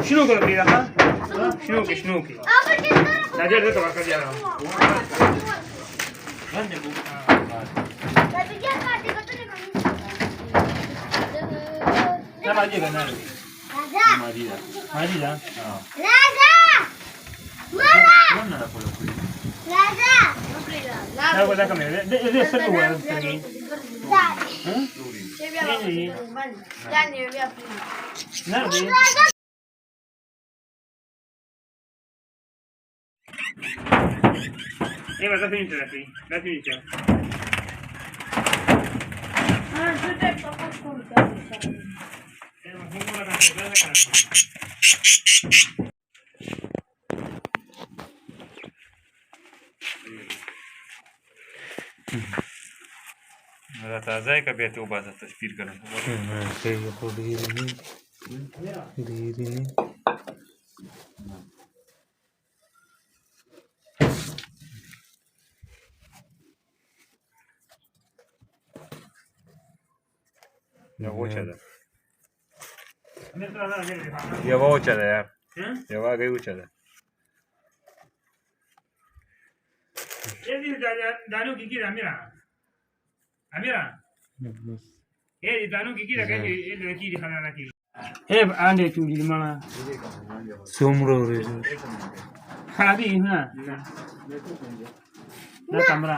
شنو قلت لي ها؟ شنوكي لا جرد تبع كذا لا ما جينا نادي ما جينا لا ولا كمان ده سلوى ترين نادي ايه ما في انترفي لا في هذا تازه का बेहतर बात है तस्वीर करना सही है धीरे नहीं या वो चला या वो चला यार या वो गई वो चला ये दी दानू की Amira Amira ये दानू की लगे ये लड़की दिखाना लगी ये आंधे चूड़ी माना सोमरो रे खादी ना ना कमरा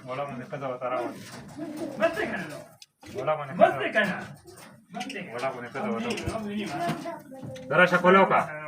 ولا من كذا وترى بس كذا ولا من كذا ولا من كذا وترى ترى شكلوكا